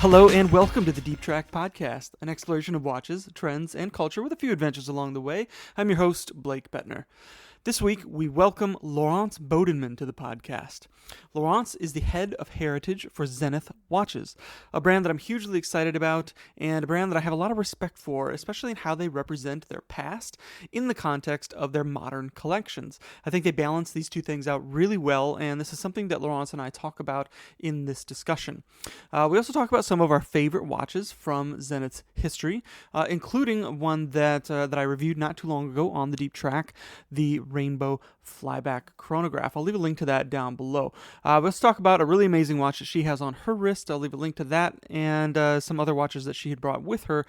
Hello and welcome to the Deep Track Podcast, an exploration of watches, trends, and culture with a few adventures along the way. I'm your host, Blake Bettner. This week, we welcome Laurence Bodenmann to the podcast. Laurence is the head of heritage for Zenith watches, a brand that I'm hugely excited about and a brand that I have a lot of respect for, especially in how they represent their past in the context of their modern collections. I think they balance these two things out really well, and this is something that Laurence and I talk about in this discussion. We also talk about some of our favorite watches from Zenith's history, including one that I reviewed not too long ago on the Deep Track, the Rainbow Flyback Chronograph. I'll leave a link to that down below. Let's talk about a really amazing watch that she has on her wrist. I'll leave a link to that and some other watches that she had brought with her.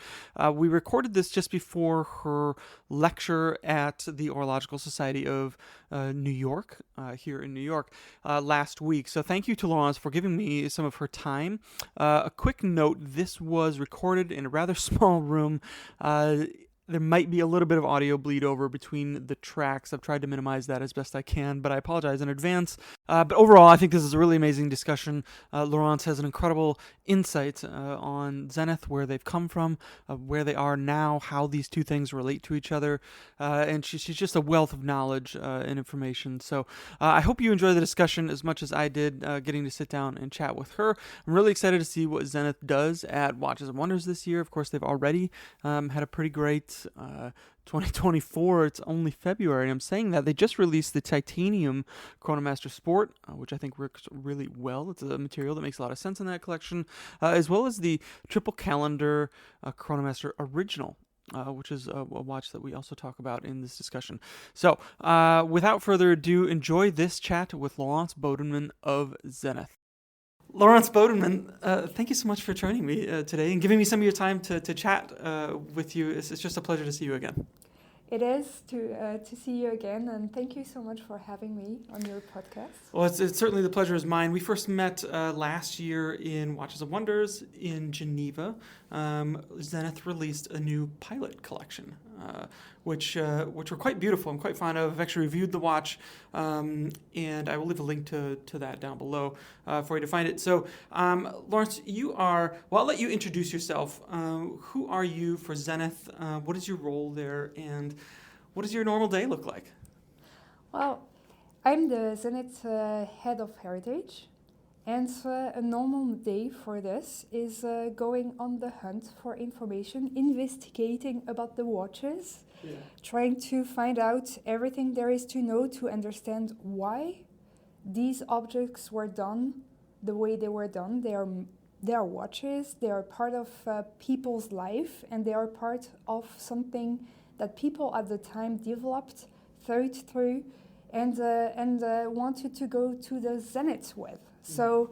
We recorded this just before her lecture at the Horological Society of New York, here in New York, last week. So thank you to Laurence for giving me some of her time. A quick note, this was recorded in a rather small room. There might be a little bit of audio bleed over between the tracks. I've tried to minimize that as best I can, but I apologize in advance. But overall, I think this is a really amazing discussion. Laurence has an incredible insight on Zenith, where they've come from, where they are now, how these two things relate to each other, and she's just a wealth of knowledge and information. So I hope you enjoy the discussion as much as I did getting to sit down and chat with her. I'm really excited to see what Zenith does at Watches and Wonders this year. Of course, they've already had a pretty great 2024. It's only February, and I'm saying that they just released the titanium Chronomaster Sport, which I think works really well. It's a material that makes a lot of sense in that collection, as well as the triple calendar Chronomaster Original, which is a watch that we also talk about in this discussion. So without further ado, enjoy this chat with Laurence Bodenmann of Zenith. Laurence Bodenmann, thank you so much for joining me today and giving me some of your time to chat with you. It's just a pleasure to see you again. It is to see you again, and thank you so much for having me on your podcast. Well, it's certainly the pleasure is mine. We first met last year in Watches of Wonders in Geneva. Zenith released a new pilot collection, which were quite beautiful. I'm quite fond of. I've actually reviewed the watch, and I will leave a link to that down below for you to find it. So, Laurence, I'll let you introduce yourself. Who are you for Zenith? What is your role there, and what does your normal day look like? Well, I'm the Zenith head of heritage, and a normal day for this is going on the hunt for information, investigating about the watches, trying to find out everything there is to know to understand why these objects were done the way they were done. They are watches, they are part of people's life, and they are part of something that people at the time developed, thought through, and wanted to go to the Zenith with. So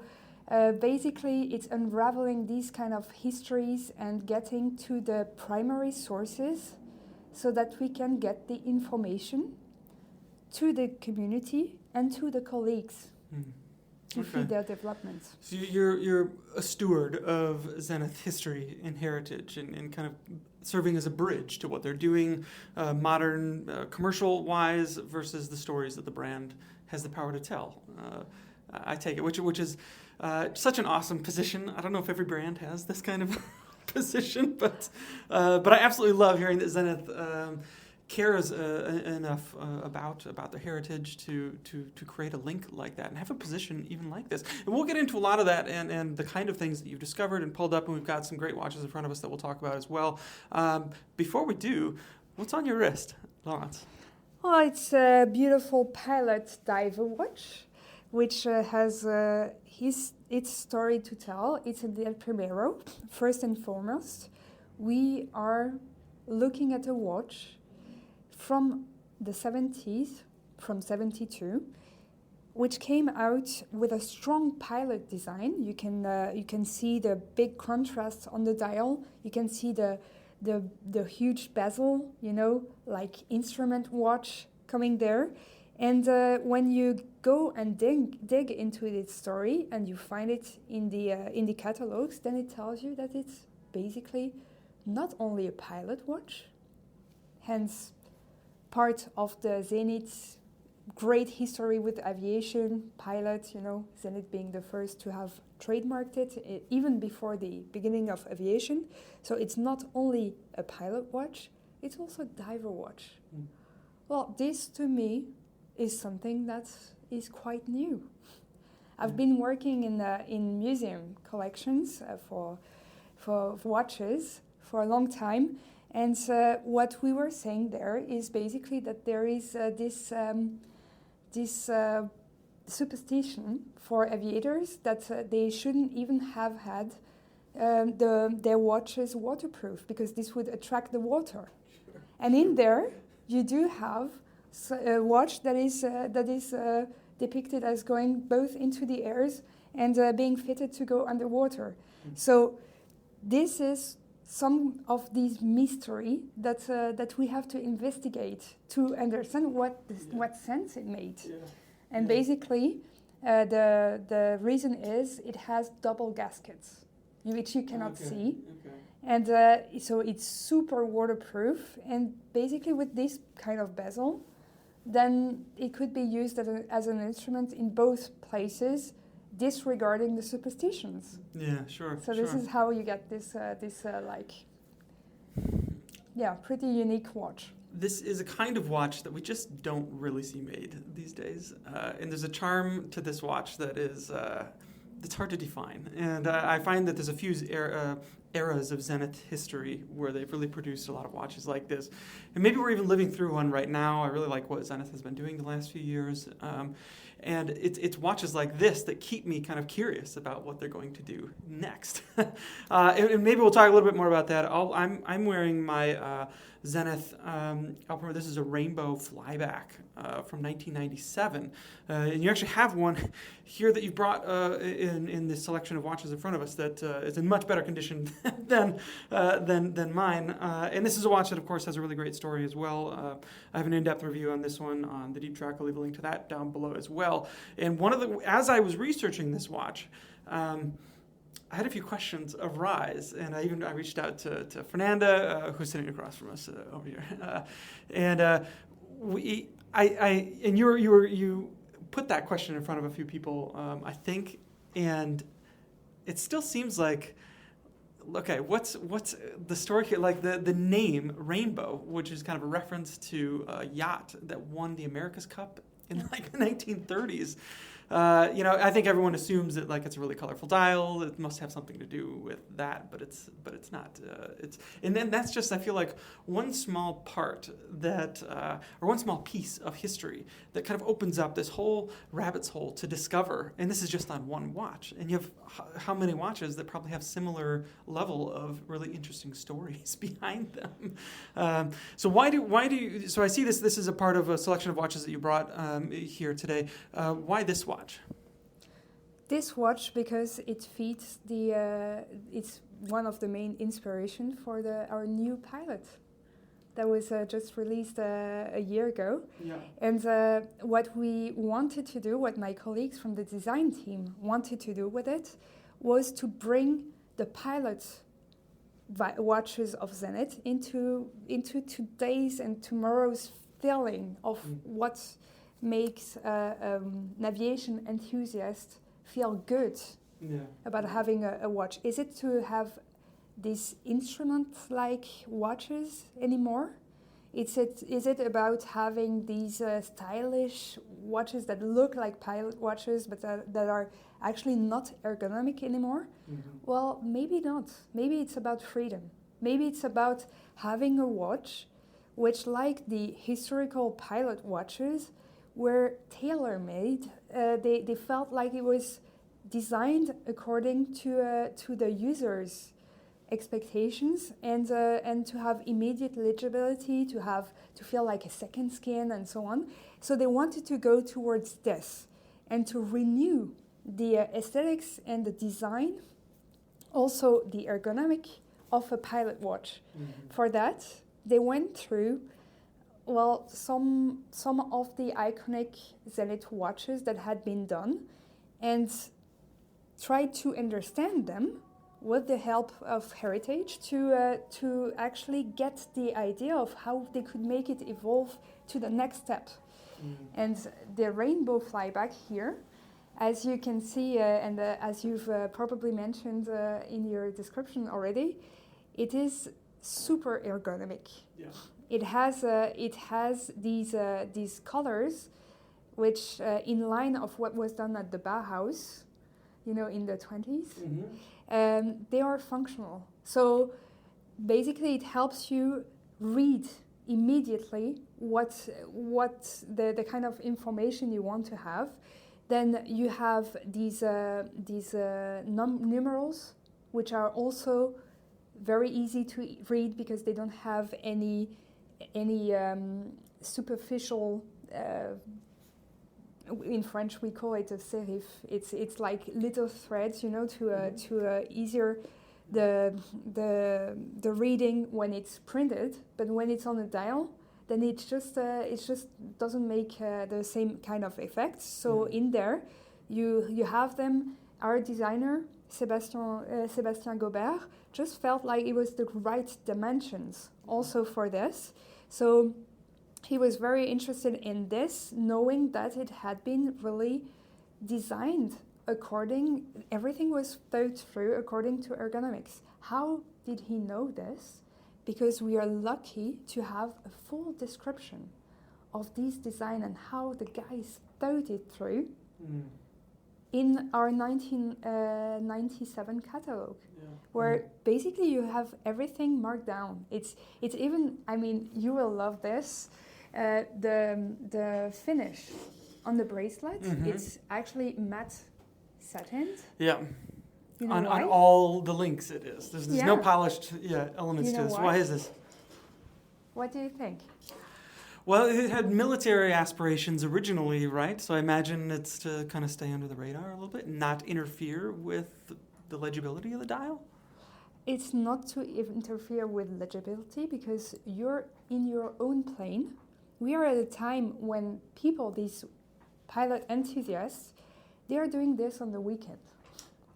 basically, it's unraveling these kind of histories and getting to the primary sources so that we can get the information to the community and to the colleagues to feed their development. So you're a steward of Zenith history and heritage and kind of serving as a bridge to what they're doing modern commercial-wise versus the stories that the brand has the power to tell. I take it, which is such an awesome position. I don't know if every brand has this kind of position, but I absolutely love hearing that Zenith cares enough about their heritage to create a link like that and have a position even like this. And we'll get into a lot of that and the kind of things that you've discovered and pulled up, and we've got some great watches in front of us that we'll talk about as well. Before we do, what's on your wrist, Laurence? Well, it's a beautiful pilot diver watch, which has its story to tell. It's a Del Primero. First and foremost, we are looking at a watch from the 70s, from 72, which came out with a strong pilot design. You can see the big contrast on the dial. You can see the huge bezel, like instrument watch coming there. And when you go and dig into its story and you find it in the catalogs, then it tells you that it's basically not only a pilot watch, hence part of the Zenith great history with aviation, pilot, Zenith being the first to have trademarked it, even before the beginning of aviation. So it's not only a pilot watch, it's also a diver watch. Mm. Well, this to me is something that is quite new. I've been working in museum collections for watches for a long time, and what we were saying there is basically that there is this superstition for aviators that they shouldn't even have had their watches waterproof because this would attract the water. Sure. And in there, you do have a watch that is depicted as going both into the airs and being fitted to go underwater. Mm. So this is some of these mystery that we have to investigate to understand what sense it made. Yeah. And basically, the reason is it has double gaskets, which you cannot see. Okay. And so it's super waterproof. And basically with this kind of bezel, then it could be used as an instrument in both places, disregarding the superstitions. Yeah, sure. So this is how you get this pretty unique watch. This is a kind of watch that we just don't really see made these days. And there's a charm to this watch that is it's hard to define. And I find that there's a few eras of Zenith history where they've really produced a lot of watches like this. And maybe we're even living through one right now. I really like what Zenith has been doing the last few years. And it's watches like this that keep me kind of curious about what they're going to do next. And maybe we'll talk a little bit more about that. I'm wearing my Zenith Alpha. This is a rainbow flyback from 1997. And you actually have one here that you brought in this selection of watches in front of us that is in much better condition than mine. And this is a watch that, of course, has a really great story as well. I have an in-depth review on this one on the Deep Track. I'll leave a link to that down below as well. And as I was researching this watch, I had a few questions arise, and I reached out to Fernanda, who's sitting across from us over here, you put that question in front of a few people, I think, and it still seems like, okay, what's the story here? Like the name Rainbow, which is kind of a reference to a yacht that won the America's Cup in like the 1930s. I think everyone assumes that like it's a really colorful dial. It must have something to do with that, but it's not. And then that's just, I feel like, one small part or one small piece of history that kind of opens up this whole rabbit's hole to discover. And this is just on one watch. And you have how many watches that probably have similar level of really interesting stories behind them. So why do you? So I see this is a part of a selection of watches that you brought here today. Why this watch? This watch because it feeds it's one of the main inspiration for our new pilot that was just released a year ago. Yeah. And what we wanted to do, what my colleagues from the design team wanted to do with it, was to bring the pilot watches of Zenith into today's and tomorrow's feeling of what makes an aviation enthusiast feel good about having a watch. Is it to have these instrument-like watches anymore? Is it about having these stylish watches that look like pilot watches but that are actually not ergonomic anymore? Mm-hmm. Well, maybe not. Maybe it's about freedom. Maybe it's about having a watch which, like the historical pilot watches, were tailor-made. They felt like it was designed according to the user's expectations and to have immediate legibility, to feel like a second skin and so on. So they wanted to go towards this and to renew the aesthetics and the design, also the ergonomic of a pilot watch. Mm-hmm. For that, they went through some of the iconic Zenith watches that had been done and tried to understand them with the help of heritage to actually get the idea of how they could make it evolve to the next step. And the rainbow flyback here, as you can see, and as you've probably mentioned in your description already, it is super ergonomic. Yeah. It has these colors, which in line of what was done at the Bauhaus, in the 20s. They are functional. So basically, it helps you read immediately what the kind of information you want to have. Then you have these numerals, which are also very easy to read because they don't have any superficial. In French, we call it a serif. It's like little threads, to easier the reading when it's printed. But when it's on a dial, then it just doesn't make the same kind of effect. So in there, you have them. Our designer Sébastien Gobert just felt like it was the right dimensions also for this. So he was very interested in this, knowing that it had been really designed everything was thought through according to ergonomics. How did he know this? Because we are lucky to have a full description of this design and how the guys thought it through in our 1997 catalog, where basically you have everything marked down. It's even, you will love this. The finish on the bracelet, it's actually matte satin. Yeah. You know on why? all the links it is. There's no polished elements to this. Why is this? What do you think? Well, it had military aspirations originally, right? So I imagine it's to kind of stay under the radar a little bit and not interfere with the legibility of the dial? It's not to interfere with legibility because you're in your own plane. We are at a time when people, these pilot enthusiasts, they are doing this on the weekend.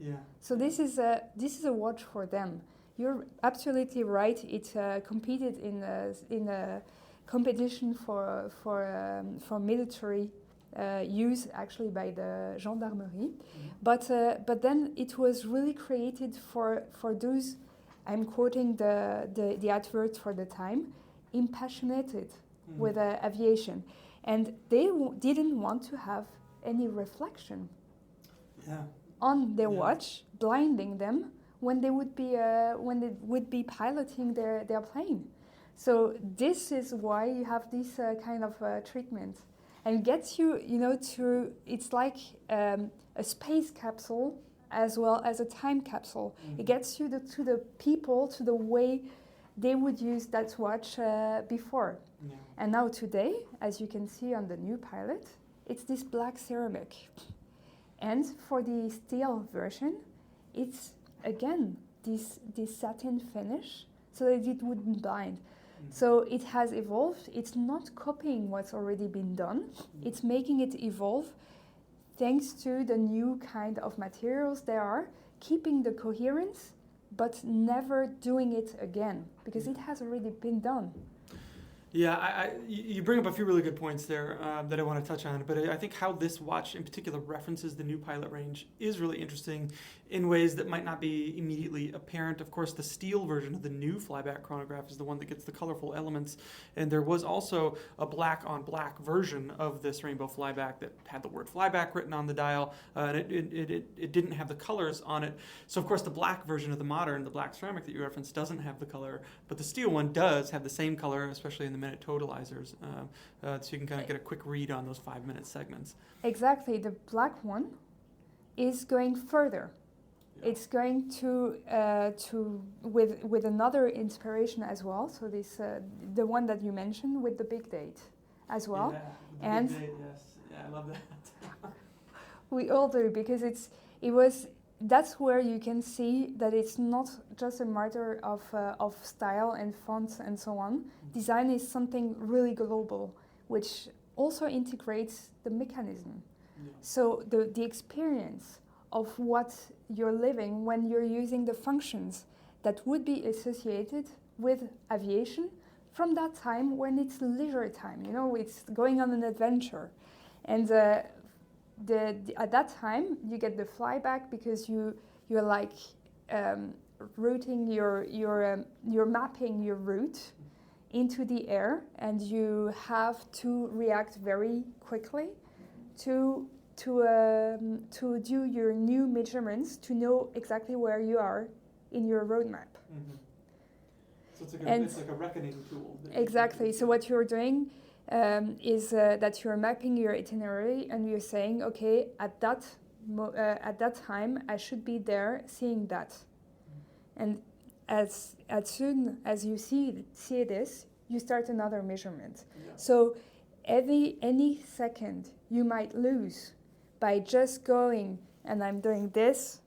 Yeah. So this is a watch for them. You're absolutely right. It competed in a competition for military use, actually by the gendarmerie. But then it was really created for those. I'm quoting the advert for the time, impassionated with aviation, and they didn't want to have any reflection on their watch, blinding them when they would be piloting their plane. So this is why you have this kind of treatment, and gets you, to, it's like a space capsule as well as a time capsule. It gets you to the people, to the way they would use that watch before. Yeah. And now today, as you can see on the new pilot, it's this black ceramic. And for the steel version, it's again this satin finish so that it wouldn't blind. So it has evolved. It's not copying what's already been done. It's making it evolve thanks to the new kind of materials there are, keeping the coherence, but never doing it again, because it has already been done. Yeah, you bring up a few really good points there that I want to touch on, but I think how this watch in particular references the new pilot range is really interesting in ways that might not be immediately apparent. Of course, the steel version of the new flyback chronograph is the one that gets the colorful elements, and there was also a black-on-black version of this rainbow flyback that had the word flyback written on the dial, and it didn't have the colors on it. So, of course, the black version of the modern, the black ceramic that you referenced, doesn't have the color, but the steel one does have the same color, especially in the minute totalizers, so you can kind of get a quick read on those 5-minute segments. Exactly. The black one is going further. Yeah. It's going to with another inspiration as well. So this the one that you mentioned with the big date as well. Yeah, and big date, yes. Yeah, I love that. We all do, because that's where you can see that it's not just a matter of style and fonts and so on. Design is something really global, which also integrates the mechanism. Yeah. So the experience of what you're living when you're using the functions that would be associated with aviation, from that time when it's leisure time, it's going on an adventure. And at that time, you get the flyback because you're like routing you're mapping your route into the air, and you have to react very quickly to do your new measurements to know exactly where you are in your roadmap. Mm-hmm. So it's like a reckoning tool. Exactly. So what you're doing is that you're mapping your itinerary, and you're saying, okay, at that time I should be there seeing that. And as soon as you see this, you start another measurement. Yeah. So any second you might lose by just going and I'm doing this.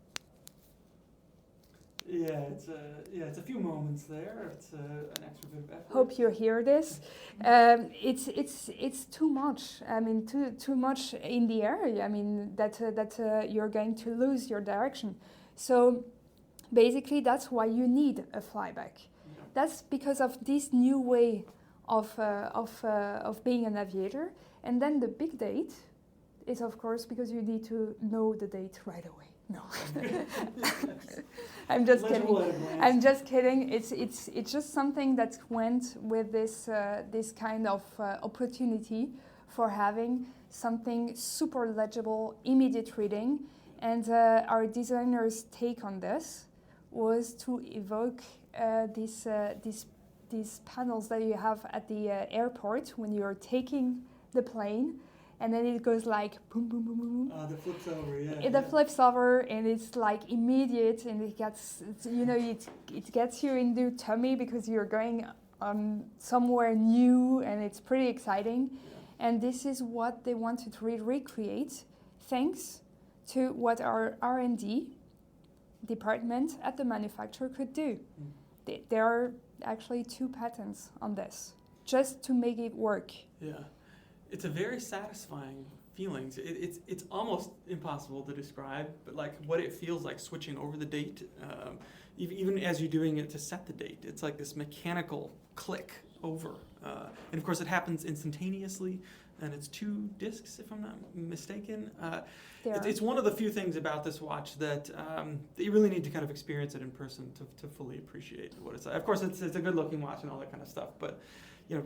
Yeah, it's a few moments there. It's an extra bit of effort. Hope you hear this. It's too much. I mean, too much in the area. I mean that you're going to lose your direction. So basically, that's why you need a flyback. Yeah. That's because of this new way of being an aviator. And then the big date is, of course, because you need to know the date right away. No, I'm just kidding. I'm just kidding. It's just something that went with this kind of opportunity for having something super legible, immediate reading, and our designer's take on this was to evoke these panels that you have at the airport when you're taking the plane. And then it goes like boom, boom, boom, boom, boom. That flips over, yeah. It flips over, and it's like immediate, and it gets, it gets you in the tummy because you're going somewhere new, and it's pretty exciting. Yeah. And this is what they wanted to recreate, thanks to what our R&D department at the manufacturer could do. There are actually 2 patents on this, just to make it work. Yeah. It's a very satisfying feeling. It's almost impossible to describe, but like what it feels like switching over the date, even as you're doing it to set the date. It's like this mechanical click over. And of course it happens instantaneously, and it's 2 discs, if I'm not mistaken. It's one of the few things about this watch that you really need to kind of experience it in person to fully appreciate what it's like. Of course, it's a good-looking watch and all that kind of stuff, but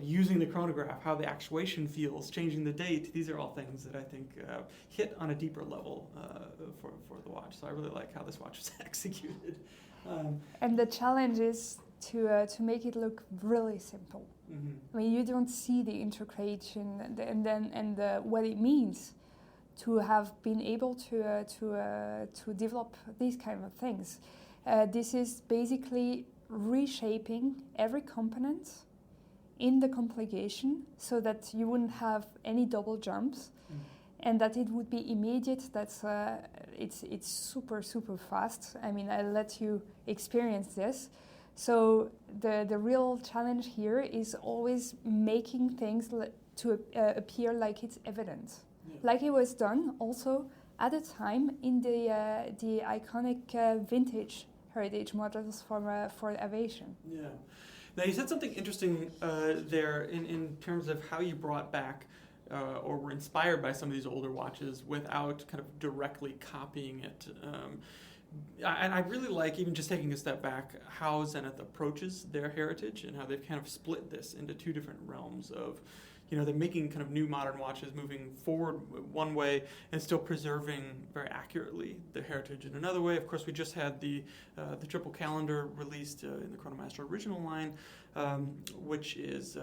using the chronograph, how the actuation feels, changing the date, these are all things that I think hit on a deeper level for the watch. So I really like how this watch was executed. And the challenge is to make it look really simple. Mm-hmm. I mean, you don't see the integration and what it means to have been able to develop these kind of things. This is basically reshaping every component in the complication so that you wouldn't have any double jumps, and that it would be immediate. That's it's super fast. I mean, I'll let you experience this. So the real challenge here is always making things to appear like it's evident, like it was done also at the time in the iconic vintage heritage models for aviation. Yeah. Now, you said something interesting there in terms of how you brought back or were inspired by some of these older watches without kind of directly copying it. And I really like, even just taking a step back, how Zenith approaches their heritage and how they've kind of split this into 2 different realms of, they're making kind of new modern watches, moving forward one way and still preserving very accurately their heritage in another way. Of course, we just had the triple calendar released in the Chronomaster original line, which is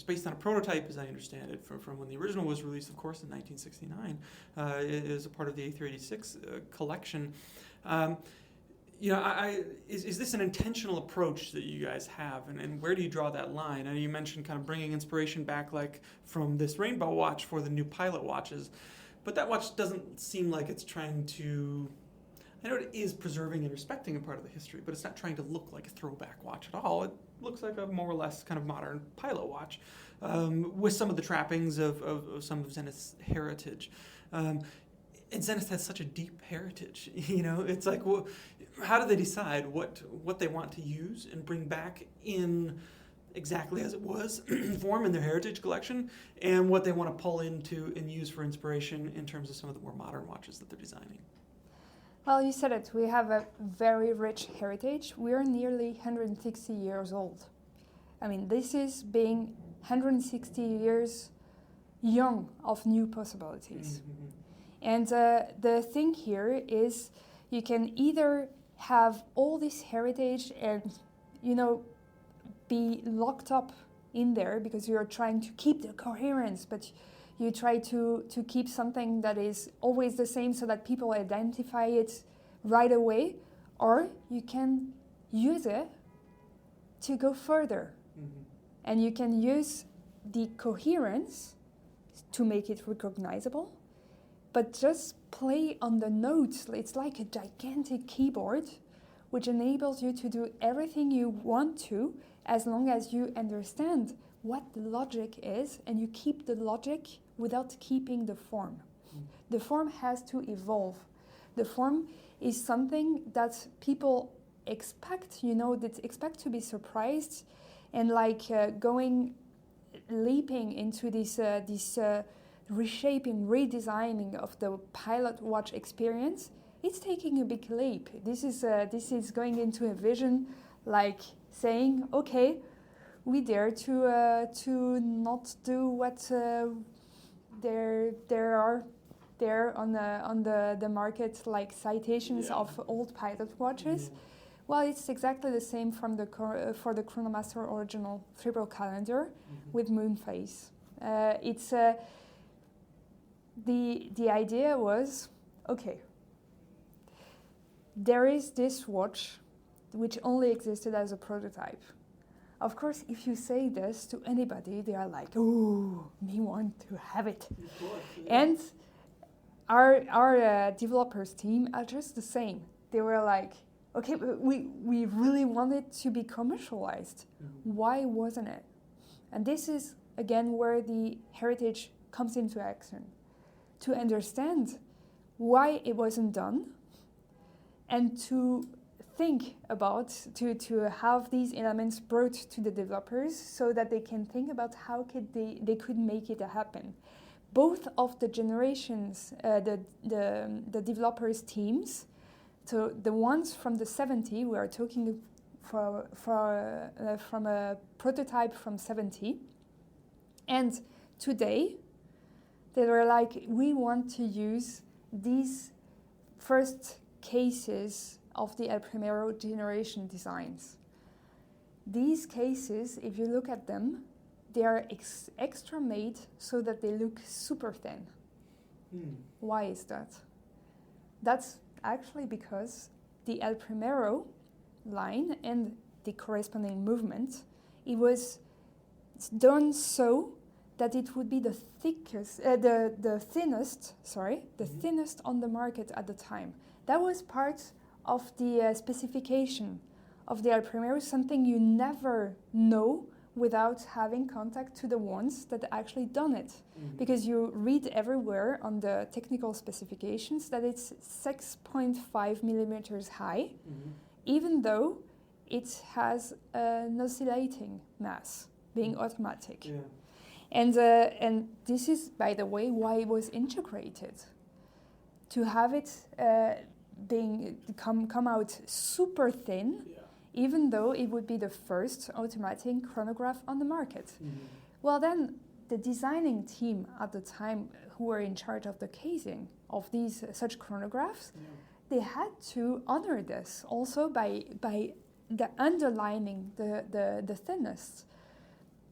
based on a prototype, as I understand it, from when the original was released, of course, in 1969. It is a part of the A386 collection. Is this an intentional approach that you guys have, and where do you draw that line? I know you mentioned kind of bringing inspiration back, like from this Rainbow watch for the new Pilot watches, but that watch doesn't seem like it's trying to. I know it is preserving and respecting a part of the history, but it's not trying to look like a throwback watch at all. It looks like a more or less kind of modern Pilot watch with some of the trappings of some of Zenith's heritage. And Zenith has such a deep heritage, It's like, well, how do they decide what they want to use and bring back in exactly as it was form in their heritage collection, and what they want to pull into and use for inspiration in terms of some of the more modern watches that they're designing. Well, you said it. We have a very rich heritage. We are nearly 160 years old. I mean, this is being 160 years young of new possibilities. Mm-hmm. And the thing here is you can either have all this heritage and, be locked up in there because you're trying to keep the coherence, but you try to keep something that is always the same so that people identify it right away, or you can use it to go further. Mm-hmm. And you can use the coherence to make it recognizable, but just play on the notes. It's like a gigantic keyboard which enables you to do everything you want to as long as you understand what the logic is and you keep the logic without keeping the form. Mm. The form has to evolve. The form is something that people expect, that expect to be surprised and leaping into this reshaping, redesigning of the pilot watch experience. It's taking a big leap. This is going into a vision like saying, okay, we dare to not do what there are there on the market, like citations of old pilot watches. Mm. Well, it's exactly the same from for the Chronomaster original triple calendar. Mm-hmm. With moon phase. It's the idea was, okay, there is this watch which only existed as a prototype. Of course, if you say this to anybody, they are like, "Ooh, me want to have it." Of course, yeah. And our developers team are just the same. They were like, "Okay, but we really want it to be commercialized. Mm-hmm. Why wasn't it?" And this is again where the heritage comes into action, to understand why it wasn't done, and to think about, to have these elements brought to the developers so that they can think about how they could make it happen. Both of the generations, the developers teams, so the ones from the 70, we are talking from a prototype from 70, and today they were like, we want to use these first cases of the El Primero generation designs. These cases, if you look at them, they are extra made so that they look super thin. Mm. Why is that? That's actually because the El Primero line and the corresponding movement, it was done so that it would be the thinnest on the market at the time. That was part of the specification of the El Primero, something you never know without having contact to the ones that actually done it. Mm-hmm. Because you read everywhere on the technical specifications that it's 6.5 millimeters high, mm-hmm. even though it has an oscillating mass, being automatic. Yeah. And this is, by the way, why it was integrated. To have it come out super thin, yeah. even though it would be the first automatic chronograph on the market. Mm-hmm. Well, then the designing team at the time, who were in charge of the casing of these such chronographs, yeah. they had to honor this also by the underlining the thinnest.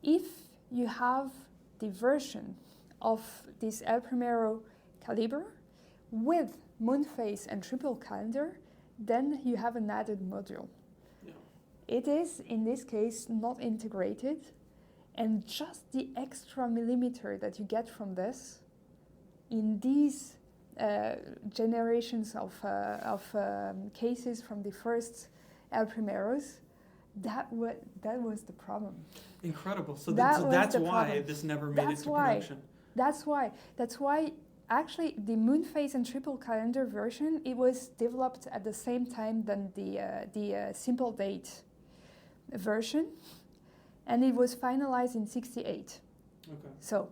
If you have the version of this El Primero caliber with moon phase and triple calendar, then you have an added module. Yeah. It is, in this case, not integrated, and just the extra millimeter that you get from this in these generations of cases from the first El Primeros, that was the problem. Incredible. So that's why problem. This never made it to production. That's why actually the moon phase and triple calendar version, it was developed at the same time than the simple date version. and it was finalized in 68. Okay. So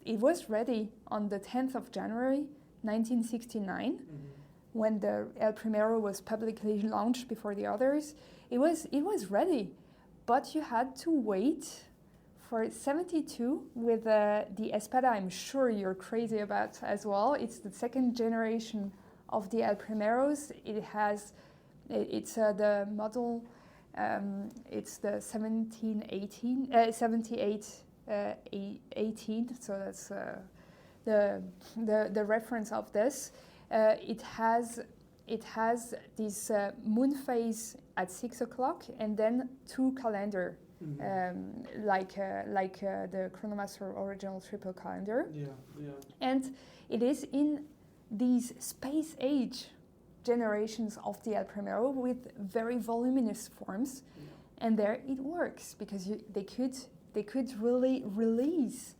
it was ready on the 10th of January 1969, when the El Primero was publicly launched before the others. It was ready, but you had to wait for 72 with the Espada. I'm sure you're crazy about as well. It's the second generation of the El Primeros. It's the model. It's the 18. So that's the reference of this. It has this moon phase at 6 o'clock, and then 2 calendar, like the Chronomaster original triple calendar. Yeah. And it is in these space age generations of the El Primero with very voluminous forms, and there it works because they could really release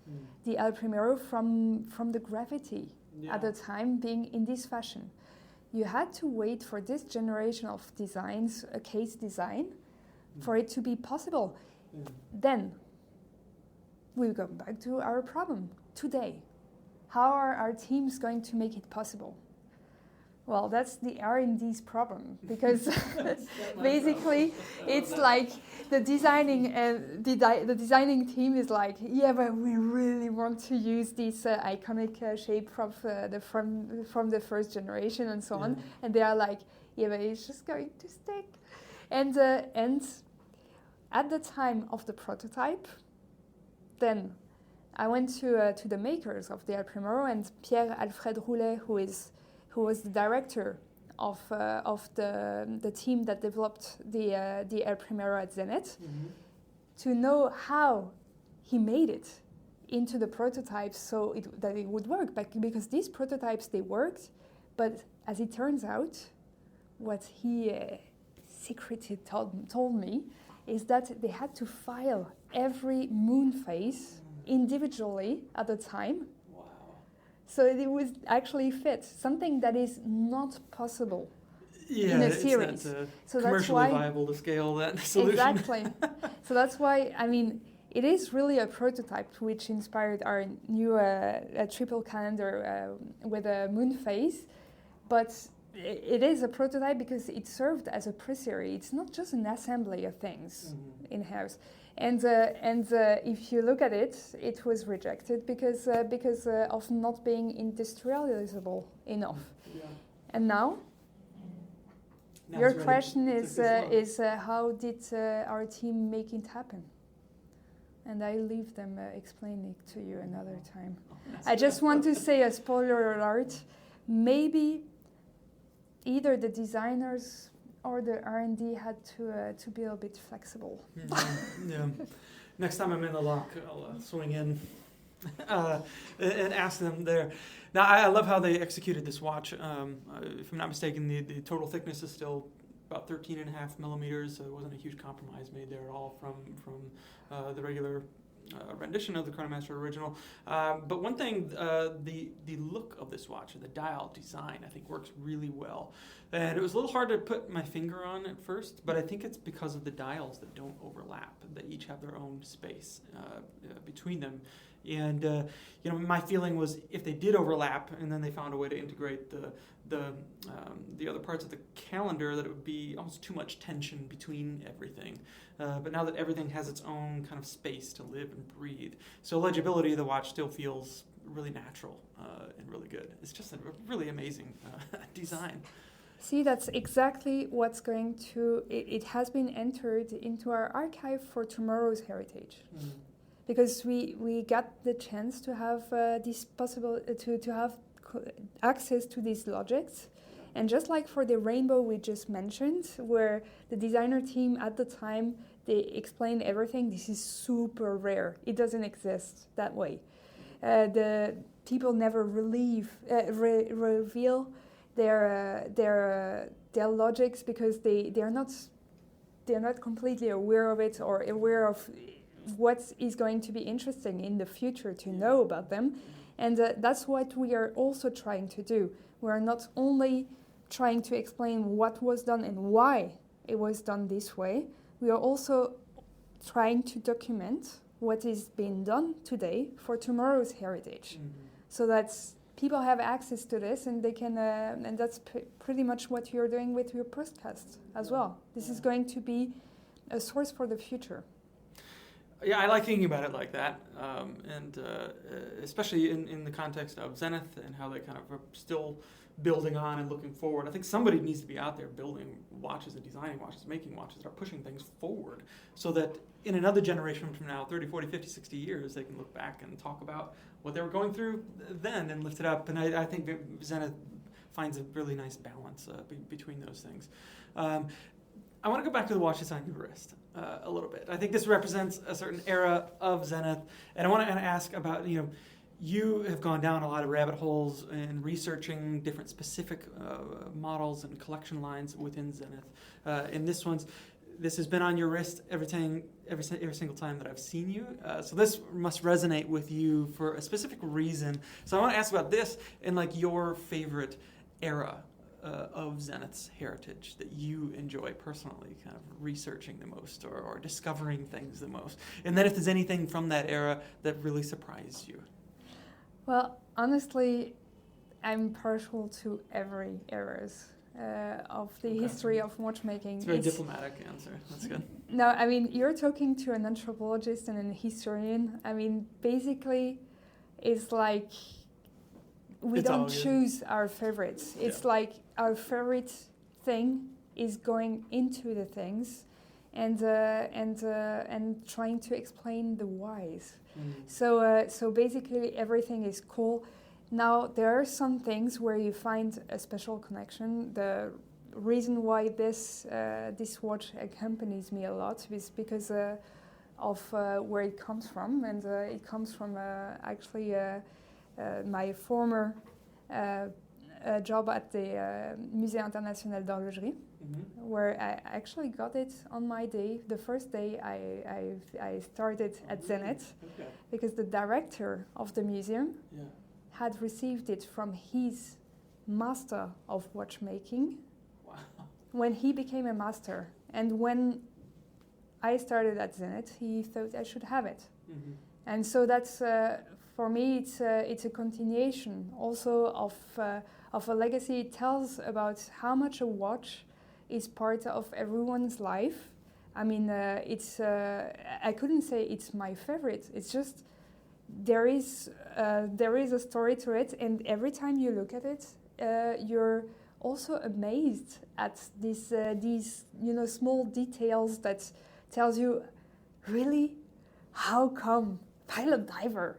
the El Primero from the gravity at the time being in this fashion. You had to wait for this generation of designs, a case design, for it to be possible. Then we go back to our problem today. How are our teams going to make it possible? Well, that's the R&D's problem, because basically it's like the designing team is like, yeah, but we really want to use this iconic shape from the first generation and so on, and they are like, yeah, but it's just going to stick. And at the time of the prototype, then I went to the makers of the El Primero, and Pierre Alfred Roulet, who was the director of the team that developed the El Primero at Zenith, to know how he made it into the prototypes so that it would work. Because these prototypes, they worked, but as it turns out, what he secretly told me is that they had to file every moon phase individually at a time. So it would actually fit, something that is not possible in a series. So commercially viable to scale that solution. Exactly. So that's why, I mean, it is really a prototype which inspired our new triple calendar with a moon phase, but it is a prototype because it served as a pre-series. It's not just an assembly of things in-house. And if you look at it, it was rejected because of not being industrializable enough. And now your question is how did our team make it happen? And I leave them explain it to you another time. I just want to say a spoiler alert. Maybe either the designers or the R&D had to be a bit flexible. Yeah. Next time I'm in the lock, I'll swing in and ask them there. Now, I love how they executed this watch. If I'm not mistaken, the total thickness is still about 13.5 millimeters, so it wasn't a huge compromise made there at all from the regular rendition of the Chronomaster original. But one thing, the look of this watch, the dial design, I think works really well. And it was a little hard to put my finger on at first, but I think it's because of the dials that don't overlap. They each have their own space between them. And my feeling was if they did overlap and then they found a way to integrate the other parts of the calendar, that it would be almost too much tension between everything. But now that everything has its own kind of space to live and breathe, so legibility of the watch still feels really natural and really good. It's just a really amazing design. See, that's exactly what's going to... It has been entered into our archive for tomorrow's heritage. Because we got the chance to have this possible... to have access to these logics. And just like for the rainbow we just mentioned, where the designer team at the time, they explained everything, this is super rare. It doesn't exist that way. The people never reveal their logics because they're not completely aware of it or aware of what is going to be interesting in the future to know about them. And that's what we are also trying to do. We are not only trying to explain what was done and why it was done this way, we are also trying to document what is being done today for tomorrow's heritage. So that's people have access to this, and they can, and that's pretty much what you're doing with your podcast as well. This is going to be a source for the future. Yeah, I like thinking about it like that, and especially in the context of Zenith and how they kind of are still building on and looking forward. I think somebody needs to be out there building watches and designing watches, making watches that are pushing things forward so that in another generation from now, 30, 40, 50, 60 years, they can look back and talk about what they were going through then and lift it up. And I think Zenith finds a really nice balance between those things. I want to go back to the watches on your wrist a little bit. I think this represents a certain era of Zenith, and I want to ask about, you have gone down a lot of rabbit holes in researching different specific models and collection lines within Zenith. And this has been on your wrist every single time that I've seen you. So this must resonate with you for a specific reason. So I want to ask about this and like your favorite era of Zenith's heritage that you enjoy personally, kind of researching the most or discovering things the most. And then if there's anything from that era that really surprised you. Well, honestly, I'm partial to every eras of the history of watchmaking. It's a very diplomatic answer. That's good. No, I mean, you're talking to an anthropologist and a historian. I mean, basically, it's like we don't choose our favorites. It's like our favorite thing is going into the things and trying to explain the whys. So basically everything is cool. Now there are some things where you find a special connection. The reason why this watch accompanies me a lot is because of where it comes from, and it comes from actually my former job at the Musée International d'Horlogerie, where I actually got it on my day, the first day I started at Zenith, because the director of the museum had received it from his master of watchmaking when he became a master. And when I started at Zenith, he thought I should have it. And so that's, for me, it's a continuation also of a legacy. It tells about how much a watch is part of everyone's life. I mean, I couldn't say it's my favorite. It's just there is a story to it, and every time you look at it, you're also amazed at these small details that tells you, really, how come pilot diver?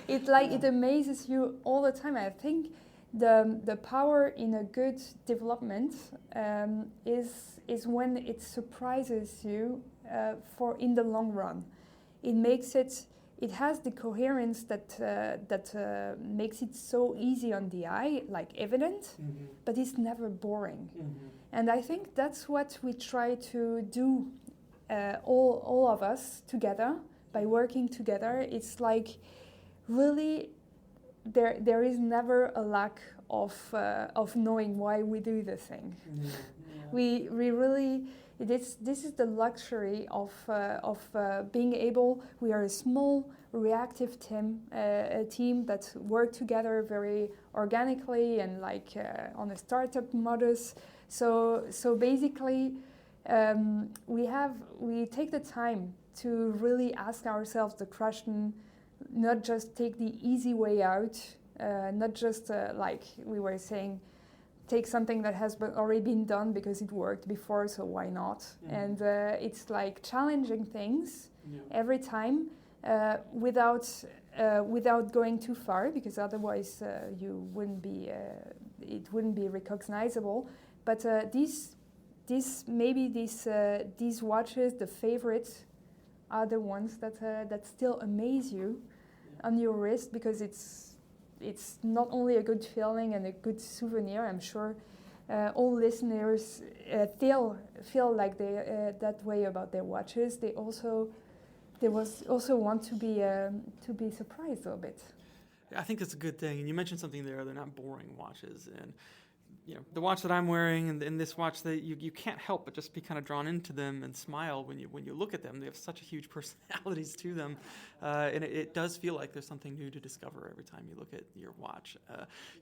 It amazes you all the time. I think the power in a good development is when it surprises you for in the long run. It has the coherence that makes it so easy on the eye, like evident, but it's never boring. And I think that's what we try to do, all of us together, by working together. It's like really there is never a lack of knowing why we do the thing. We really. This is the luxury of being able. We are a small reactive team, a team that work together very organically and like on a startup modus. So basically, we take the time to really ask ourselves the question, not just take the easy way out, not just like we were saying, take something that has already been done because it worked before, so why not? And it's like challenging things every time without going too far, because otherwise you wouldn't be it wouldn't be recognizable. But these watches, the favorites, are the ones that still amaze you on your wrist, because it's not only a good feeling and a good souvenir. I'm sure all listeners feel like they that way about their watches. They also want to be surprised a little bit. I think that's a good thing. And you mentioned something there. They're not boring watches, and the watch that I'm wearing and this watch, that you can't help but just be kind of drawn into them and smile when you look at them. They have such a huge personalities to them, and it does feel like there's something new to discover every time you look at your watch.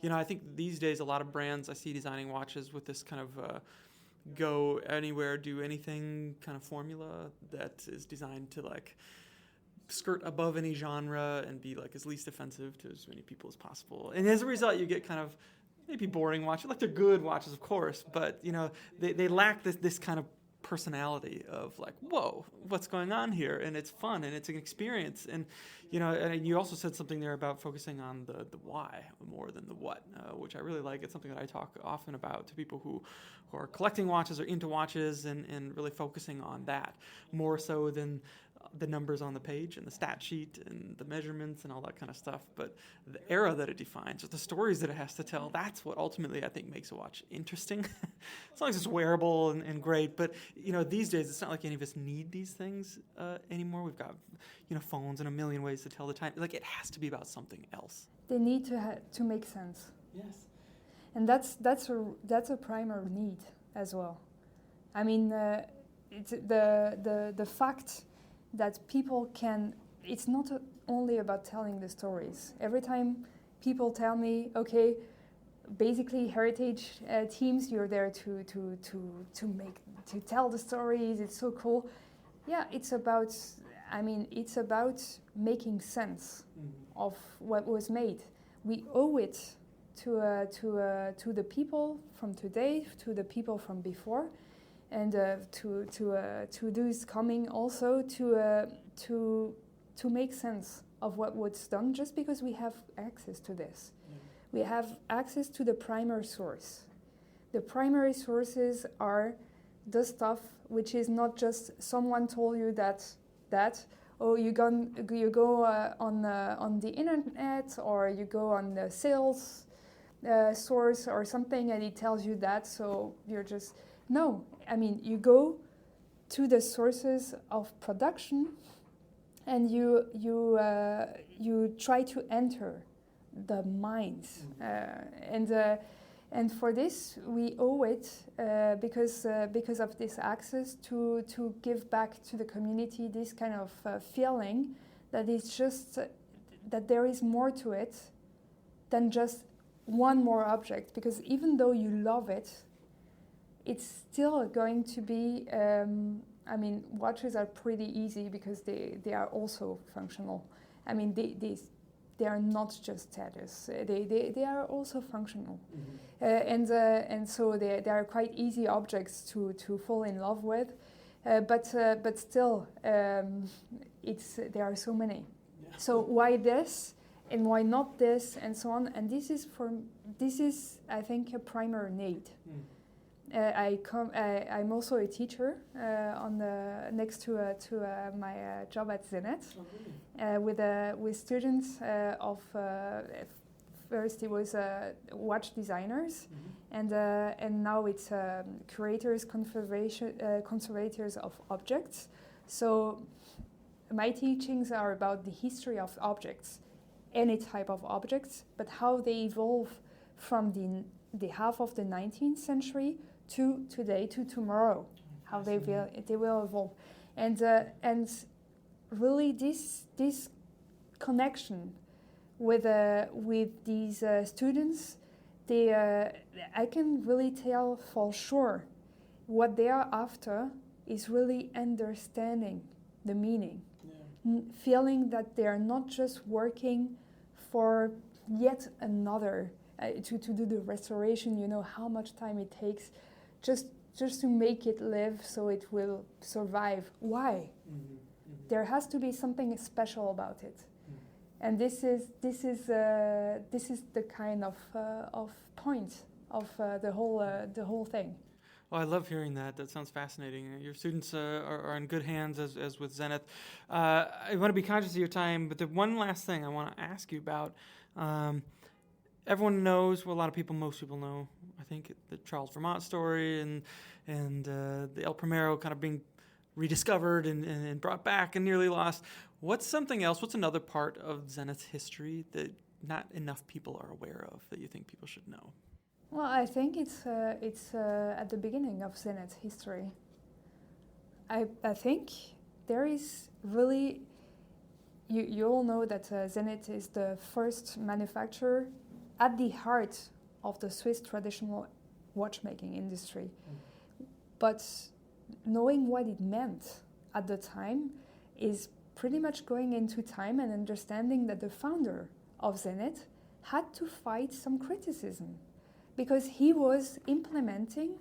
I think these days a lot of brands I see designing watches with this kind of go anywhere, do anything kind of formula that is designed to like skirt above any genre and be like as least offensive to as many people as possible. And as a result, you get kind of maybe boring watches. Like, they're good watches, of course, but they lack this kind of personality of like, whoa, what's going on here? And it's fun and it's an experience. And and you also said something there about focusing on the why more than the what, which I really like. It's something that I talk often about to people who are collecting watches or into watches, and really focusing on that more so than the numbers on the page and the stat sheet and the measurements and all that kind of stuff. But the era that it defines, or the stories that it has to tell, that's what ultimately I think makes a watch interesting. As long as it's wearable and great. But these days it's not like any of us need these things anymore. We've got phones and a million ways to tell the time. Like, it has to be about something else. They need to make sense. Yes. And that's a primary need as well. I mean, it's the fact that people can. It's not only about telling the stories. Every time people tell me, okay, basically heritage teams, you're there to tell the stories. It's so cool. Yeah, it's about making sense of what was made. We owe it to the people from today, to the people from before, and to those coming also to make sense of what was done. Just because we have access to this, we have access to the primary source. The primary sources are the stuff which is not just someone told you that you go on the internet, or you go on the sales source or something, and it tells you that, so you're just no. I mean, you go to the sources of production, and you try to enter the minds, and for this we owe it because of this access to give back to the community this kind of feeling that it's just that there is more to it than just one more object. Because even though you love it, it's still going to be. Watches are pretty easy because they are also functional. I mean, they are not just status. They are also functional, and so they are quite easy objects to fall in love with. But still, there are so many. Yeah. So why this and why not this and so on? And this is I think a primary need. I'm also a teacher next to my job at Zenith, with students of first it was watch designers, and now it's curators, conservators of objects. So my teachings are about the history of objects, any type of objects, but how they evolve from the half of the 19th century to today, to tomorrow, how they will evolve, and really this connection with these students, I can really tell for sure what they are after is really understanding the meaning, feeling that they are not just working for yet another to do the restoration. You know how much time it takes just to make it live so it will survive. Why? There has to be something special about it, and this is the kind of point of the whole thing. Well, I love hearing that. That sounds fascinating. Your students are in good hands, as with Zenith. I want to be conscious of your time, but the one last thing I want to ask you about. Everyone knows, well, most people know, I think, the Charles Vermont story and the El Primero kind of being rediscovered and brought back and nearly lost. What's something else? What's another part of Zenith's history that not enough people are aware of that you think people should know? Well, I think it's at the beginning of Zenith history. I think there is really, you all know that Zenith is the first manufacturer at the heart of the Swiss traditional watchmaking industry. But knowing what it meant at the time is pretty much going into time and understanding that the founder of Zenith had to fight some criticism because he was implementing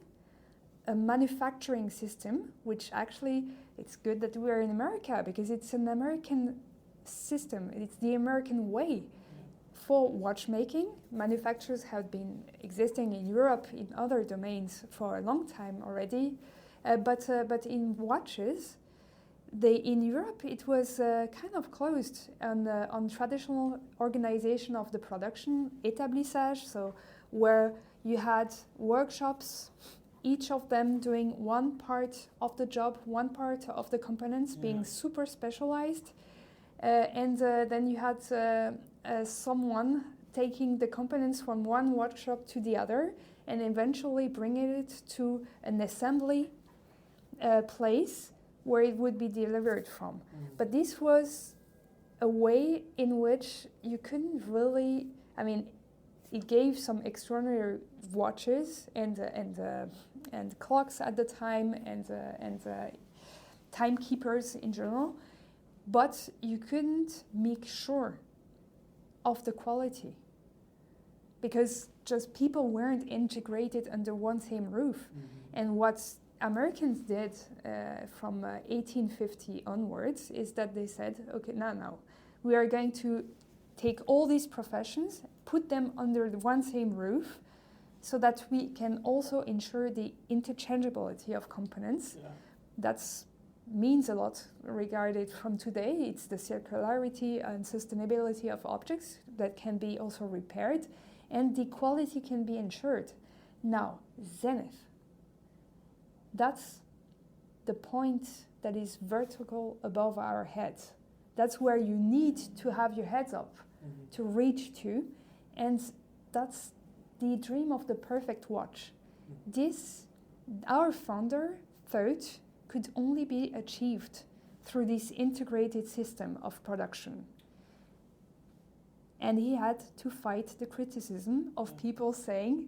a manufacturing system, which actually, it's good that we're in America because it's an American system. It's the American way for watchmaking. Manufacturers have been existing in Europe in other domains for a long time already, but in watches, in Europe it was kind of closed on traditional organization of the production, établissage, so where you had workshops, each of them doing one part of the job, one part of the components, being super specialized. And then you had someone taking the components from one workshop to the other and eventually bringing it to an assembly place where it would be delivered from. But this was a way in which you couldn't really, I mean, it gave some extraordinary watches and clocks at the time and timekeepers in general, but you couldn't make sure of the quality because just people weren't integrated under one same roof. And what Americans did from 1850 onwards is that they said, okay, now we are going to take all these professions, put them under the one same roof so that we can also ensure the interchangeability of components. That means a lot regarded from today. It's the circularity and sustainability of objects that can be also repaired and the quality can be ensured. Now, Zenith, that's the point that is vertical above our heads. That's where you need to have your heads up to reach to, and that's the dream of the perfect watch. This, our founder thought, could only be achieved through this integrated system of production. And he had to fight the criticism of people saying,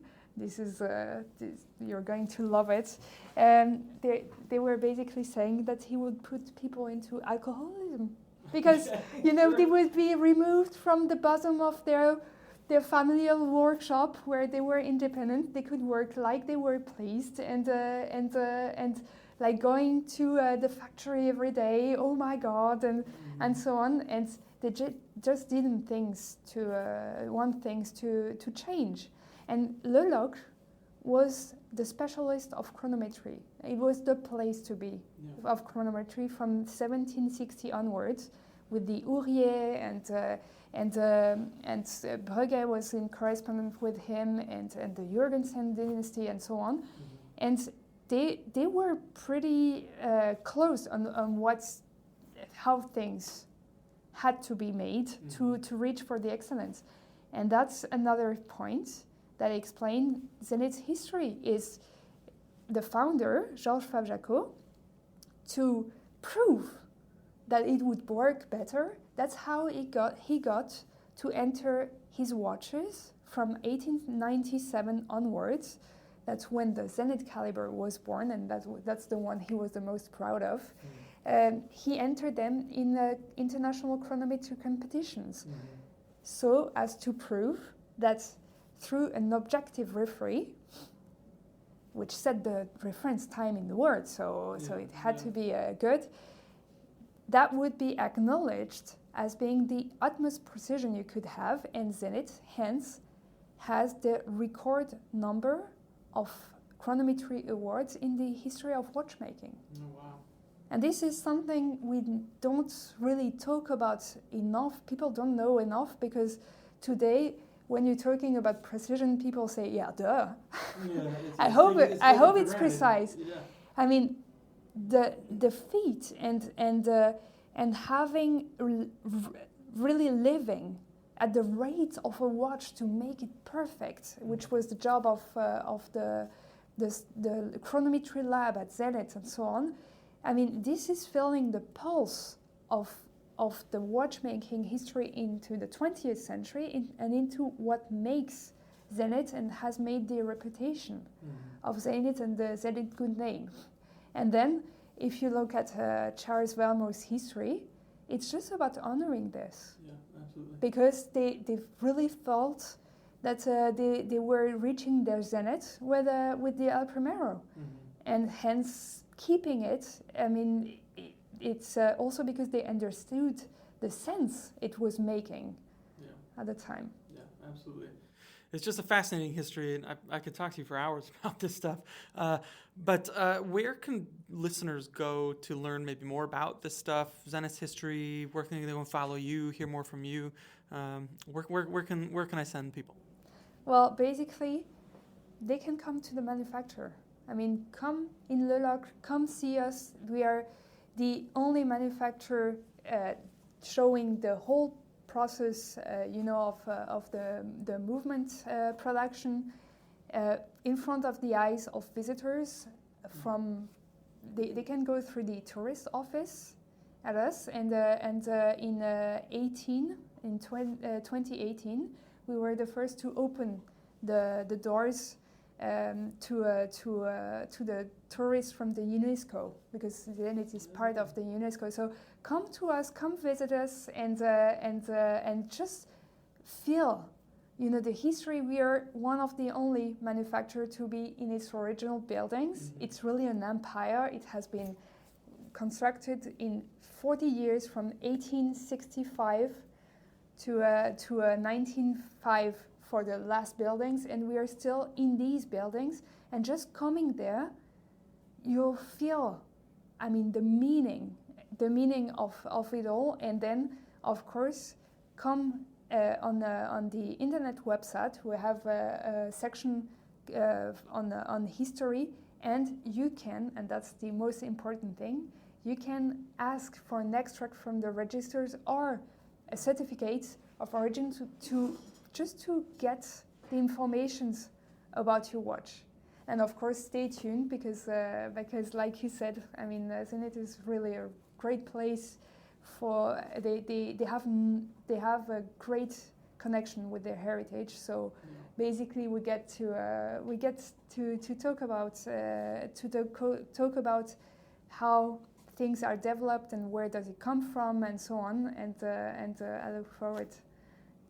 you're going to love it. They were basically saying that he would put people into alcoholism because, they would be removed from the bottom of their familial workshop where they were independent. They could work like they were pleased and like going to the factory every day. Oh my God, and so on. And they just didn't want things to change. And Le Locle was the specialist of chronometry. It was the place to be of chronometry from 1760 onwards, with the Ourier and Breguet was in correspondence with him, and the Jurgensen dynasty and so on. And they were pretty close on how things had to be made to reach for the excellence. And that's another point that explains Zenith's history, is the founder, Georges Favre-Jacot, to prove that it would work better. That's how he got to enter his watches from 1897 onwards. That's when the Zenith caliber was born, and that's the one he was the most proud of. He entered them in international chronometer competitions, so as to prove that through an objective referee, which set the reference time in the world, so it had to be good, that would be acknowledged as being the utmost precision you could have, and Zenith hence has the record number of chronometry awards in the history of watchmaking. Oh, wow. And this is something we don't really talk about enough. People don't know enough because today, when you're talking about precision, people say, "Yeah, duh." I hope it's precise. Yeah. I mean, the feat and having really living at the rate of a watch to make it perfect, which was the job of the chronometry lab at Zenith and so on. I mean, this is feeling the pulse of the watchmaking history into the 20th century and into what makes Zenith and has made the reputation of Zenith and the Zenith good name. And then, if you look at Charles Velmo's history, it's just about honoring this. Yeah, absolutely. Because they really thought that they were reaching their zenith with the El Primero. And hence keeping it. I mean, it's also because they understood the sense it was making at the time. Yeah, absolutely. It's just a fascinating history, and I could talk to you for hours about this stuff. But where can listeners go to learn maybe more about this stuff, Zenith's history? Where can they go and follow you, hear more from you? Where can I send people? Well, basically, they can come to the manufacturer. I mean, come in Le Locle, come see us. We are the only manufacturer showing the whole process, of the movement production in front of the eyes of visitors. They can go through the tourist office at us, and in 2018 we were the first to open the doors to the tourists from the UNESCO, because then it is part of the UNESCO. So come to us, come visit us, and just feel, the history. We are one of the only manufacturer to be in its original buildings. It's really an empire. It has been constructed in 40 years, from 1865 to 1905 for the last buildings, and we are still in these buildings. And just coming there, you'll feel, the meaning of it all. And then, of course, come on the internet website. We have a section on history, and you can, and that's the most important thing, you can ask for an extract from the registers or a certificate of origin to get the information about your watch. And of course, stay tuned, because like you said, Zenith is really a great place for they have a great connection with their heritage. So basically, we get to talk about how things are developed and where does it come from and so on. And I look forward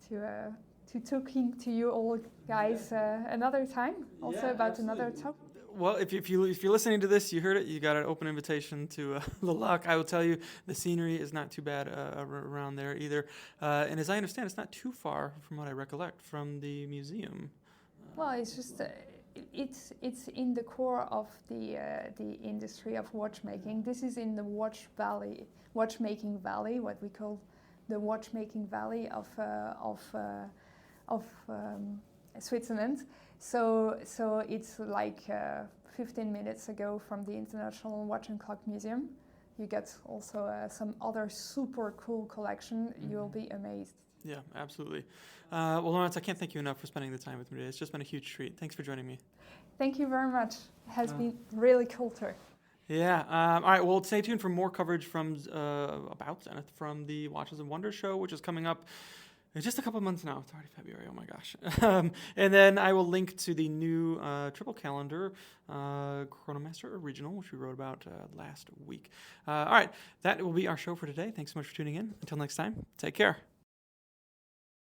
to talking to you all guys another time, also about another topic. Well, if you're listening to this, you heard it. You got an open invitation to Le Locle. I will tell you, the scenery is not too bad around there either. And as I understand, it's not too far, from what I recollect, from the museum. Well, it's just it's in the core of the industry of watchmaking. This is in the watchmaking valley, what we call the watchmaking valley of Switzerland. So it's like 15 minutes ago from the International Watch and Clock Museum. You get also some other super cool collection. You'll be amazed. Yeah, absolutely. Well, Laurence, I can't thank you enough for spending the time with me today. It's just been a huge treat. Thanks for joining me. Thank you very much. It has been really cool too. Yeah. All right. Well, stay tuned for more coverage from about Zenith from the Watches and Wonders show, which is coming up in just a couple of months now. It's already February. Oh my gosh. And then I will link to the new triple calendar Chronomaster Original, which we wrote about last week. All right. That will be our show for today. Thanks so much for tuning in. Until next time, take care.